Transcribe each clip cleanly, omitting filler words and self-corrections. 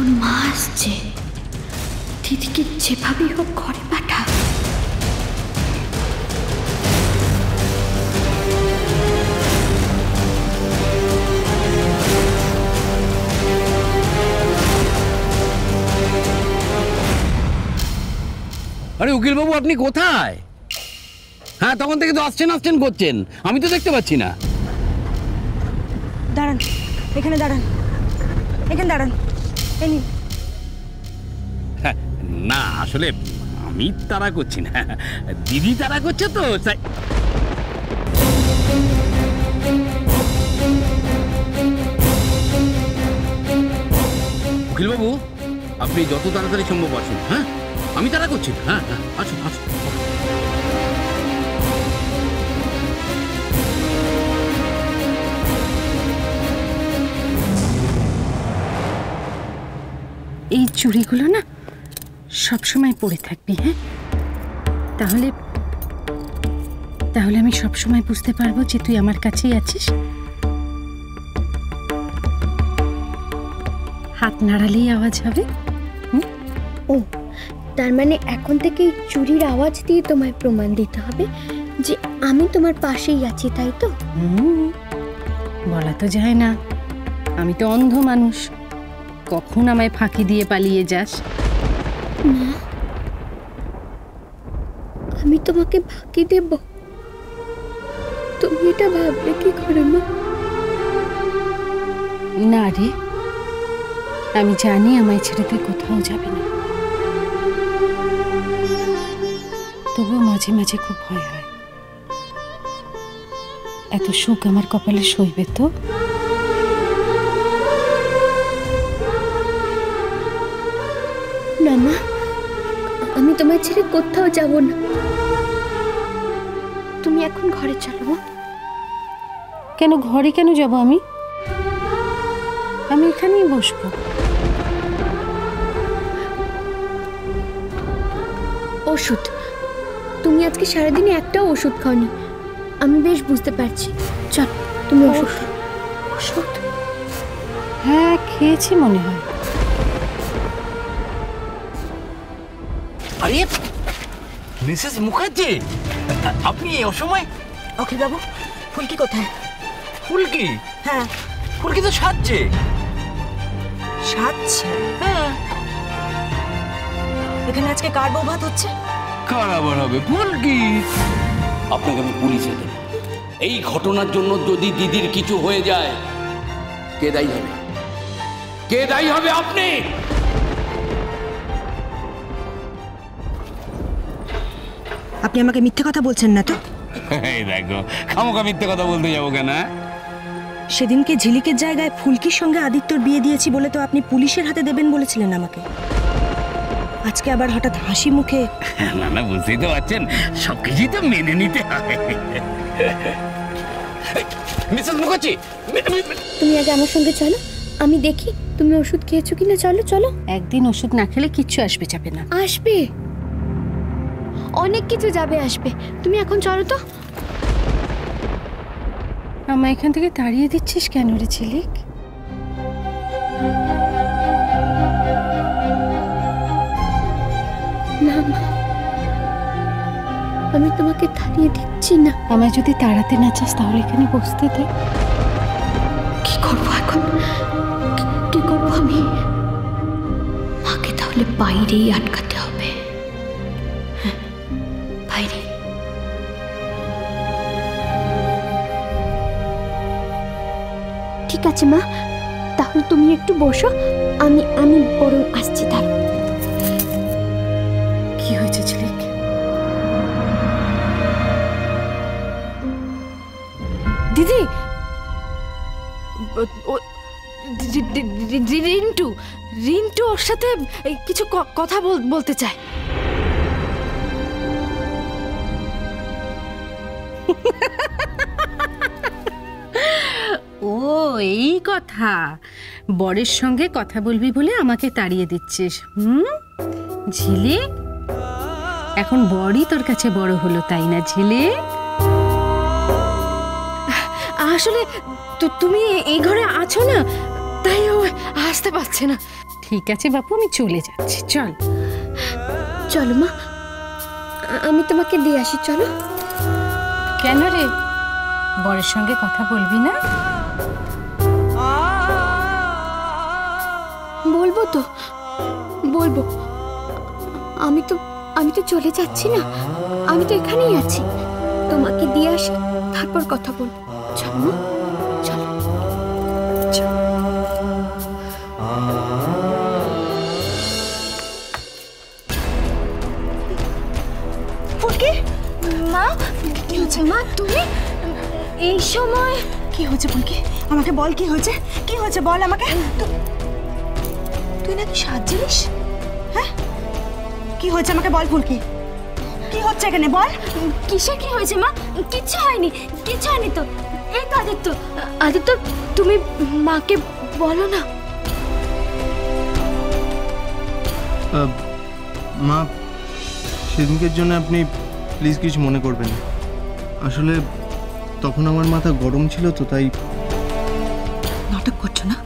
তোর মা আসছে, দিদিকে যেভাবেই হোক ঘরে পাঠা। আরে উকিল বাবু, আপনি কোথায়? হ্যাঁ, তখন থেকে তো আসছেন আসছেন করছেন, আমি তো দেখতে পাচ্ছি না। দাঁড়ান, এখানে দাঁড়ান, এখানে দাঁড়ান। না, আসলে আমি তাড়া করছি না, দিদি তাড়া করছে তো তাই। উকিল বাবু, আপনি যত তাড়াতাড়ি সম্ভব আসুন। হ্যাঁ, আমি তাড়া করছি না। হ্যাঁ হ্যাঁ, আসুন আসুন। এই চুড়িগুলো না সবসময় পরে থাকবি, হ্যাঁ? তাহলে তাহলে আমি সবসময় বুঝতে পারবো যে তুই আমার কাছেই আছিস। হাত নাড়ালেই আওয়াজ হবে। ও, তার মানে এখন থেকে এই চুরির আওয়াজ দিয়ে তোমায় প্রমাণ দিতে হবে যে আমি তোমার পাশেই আছি, তাই তো? বলা তো যায় না, আমি তো অন্ধ মানুষ, কখন আমায় ফাঁকি দিয়ে পালিয়ে যাস। না, আমি তোমাকে ফাঁকি দেব? তুমি এটা ভাবলে কি করে মা? না রে, আমি জানি আমায় ছেড়ে তুই কোথাও যাবি না, তবুও মাঝে মাঝে খুব ভয় হয়। এত সুখ আমার কপালে সইবে তো? না মা, আমি তোমায় ছেড়ে কোথাও যাব না। তুমি এখন ঘরে চলো মা। কেন ঘরে কেন যাব? আমি এখানেই বসবো। ওষুধ, তুমি আজকে সারাদিনে একটাও ওষুধ খাওনি, আমি বেশ বুঝতে পারছি। চল, তুমি ওষুধ। ওষুধ? হ্যাঁ, খেয়েছি মনে হয়। আরে মিসেস মুখার্জি, আপনি এই অসময়? অখিল বাবু, ফুলকি কোথায়? ফুলকি? হ্যাঁ। ফুলকি তো সাজছে। সাজছে? হ্যাঁ। এখানে আজকে কার বউ ভাত হচ্ছে? কার আবার হবে? ফুলকি। আপনাকে আমি পুলিশে দেব। এই ঘটনার জন্য যদি দিদির কিছু হয়ে যায়, কে দায়ী হবে? কে দায়ী হবে? আপনি। আপনি আমাকে মিথ্যে কথা বলছেন না তো? এই দেখো, খামোখা মিথ্যে কথা বলতে যাবো কেন? সেদিনকে ঝিলিকের জায়গায় ফুলকির সঙ্গে আদিত্যর বিয়ে দিয়েছি বলে তো আপনি পুলিশের হাতে দেবেন বলেছিলেন আমাকে। আজকে আবার হঠাৎ হাসি মুখে। না না, বুঝতেই তো পারছেন, সবকিছুই তো মেনে নিতে হয়। মিসেস মুখার্জি, তুমি আগে আমার সঙ্গে চলো, আমি দেখি তুমি ওষুধ খেয়েছো কিনা। চলো চলো। একদিন ওষুধ না খেলে কিচ্ছু আসবে যাবে না। আসবে, অনেক কিছু যাবে আসবে। তুমি এখন চলো তো। আমায় এখান থেকে তাড়িয়ে দিচ্ছিস কেন রে ঝিলিক? না মা, আমি তোমাকে তাড়িয়ে দিচ্ছি না। আমায় যদি তাড়াতে না চাস তাহলে এখানে বসতে দে। কি করবো এখন? কি করবো আমি? মাকে তাহলে বাইরেই আটকাতে হবে। হ্যাঁ, বাইরে। ঠিক আছে মা, তাহলে তুমি একটু বসো, আমি বরং আসছি। তার কি হয়েছে ঝিলিক? দিদি, রিন্টু রিন্টু ওর সাথে কিছু কথা বলতে চায়। ও এই কথা, বরের সঙ্গে কথা বলবি বলে আমাকে তাড়িয়ে দিচ্ছিস? ঝিলিক, এখন বরই তোর কাছে বড় হলো, তাই না ঝিলিক? আসলে তুমি এই ঘরে আছো না, তাই ও আসতে পারছে না। ঠিক আছে বাপু, আমি চলে যাচ্ছি, চল। চলো মা, আমি তোমাকে দিয়ে আসি, চলো। কেন রে, বরের সঙ্গে কথা বলবি না? বলবো তো, বলবো। আমি তো চলে যাচ্ছি না, আমি তো এখানেই আছি। তোমাকে দিয়ে আসি, তারপর কথা বলবো। চলো মা, চলো। ফুলকি, মা, কি হচ্ছে মা? তুমি এই সময়? কি হয়েছে ফুলকি? আমাকে বল, কি হয়েছে? কি হয়েছে বল আমাকে। তুই নাকি সাজিস? হ্যাঁ, কি হয়েছে আমাকে বল ফুলকি, কি হচ্ছে এখানে বল। কিসের কি হয়েছে মা? কিচ্ছু হয়নি, কিচ্ছু হয়নি তো। এই তো আদিত্য, আদিত্য, তুমি মাকে বলো না। মা, সেদিনকের জন্য আপনি প্লিজ কিছু মনে করবেন না। আসলে তখন আমার মাথা গরম ছিল তো, তাই। নাটক করছো না?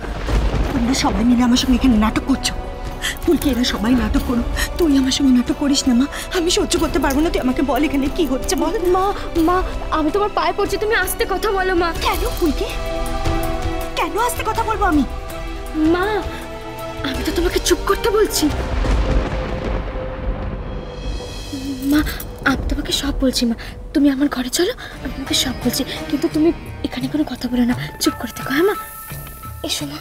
তোমরা সবাই মিলে আমার সঙ্গে এখানে নাটক করছো। ফুলকি, এরা সবাই নাটক করো, তুই আমার সঙ্গে নাটক করিস না মা। আমি সহ্য করতে পারবো না। তুই আমাকে বল এখানে কি হচ্ছে বল। মা, মা, আমি তোমার পায়ে পড়ছি, তুমি আস্তে কথা বলো মা। কেন ফুলকি, কেন আস্তে কথা বলবো আমি? মা, আমি তো তোমাকে চুপ করতে বলছি। মা, আমি তোমাকে সব বলছি মা, তুমি আমার ঘরে চলো, আমি তোমাকে সব বলছি। কিন্তু তুমি এখানে কোনো কথা বলো না, চুপ করে থাকো। হ্যাঁ মা, এসো মা।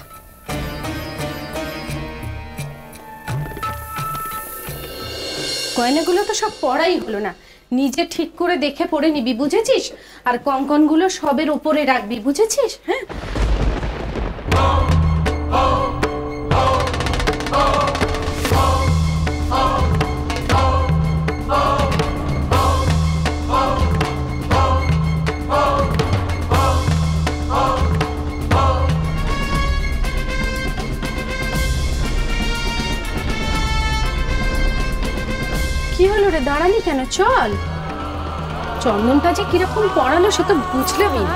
গয়নাগুলো তো সব পড়াই হলো না, নিজে ঠিক করে দেখে পড়ে নিবি, বুঝেছিস? আর কঙ্কনগুলো সবের ওপরে রাখবি, বুঝেছিস? হ্যাঁ। কি হলো রে, দাঁড়ালি কেন? চল। চন্দনটা যে কিরকম পড়ালো সে তো বুঝলামই না।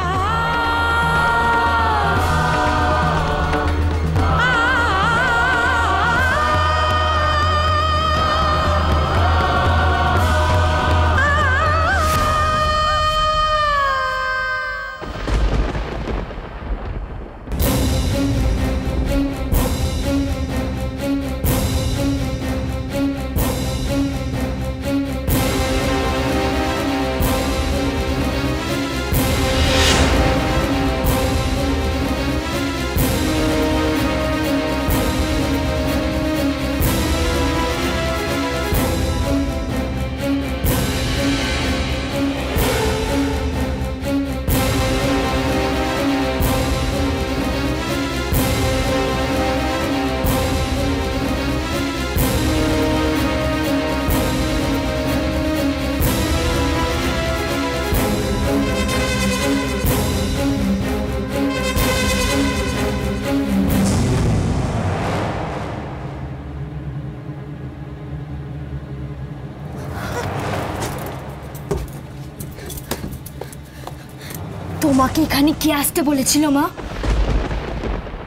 তোমাকে এখানে কে আসতে বলেছিল মা?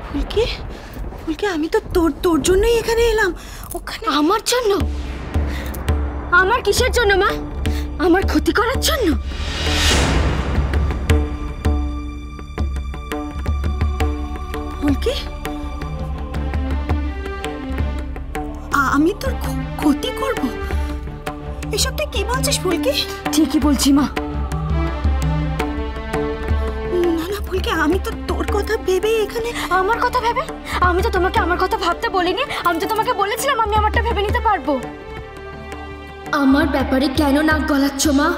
ফুলকি, ফুলকি, আমি তো তোর জন্যই এখানে এলাম। ওখানে আমার জন্য? আমার কিসের জন্য মা? আমার ক্ষতি করার জন্য? ফুলকি, আমি তোর ক্ষতি করব? এসব তুই কি বলছিস ফুলকি? ঠিকই বলছি মা। না না ফুলকি, আমি তো তোর কথা ভেবে এখানে। আমার কথা ভেবে? আমি তো তোমাকে আমার কথা ভাবতে বলিনি, আমি তো তোমাকে বলেছিলাম আমি আমারটা ভেবে নিতে পারবো। আমার ব্যাপারে কেন নাক গলাচ্ছ মা?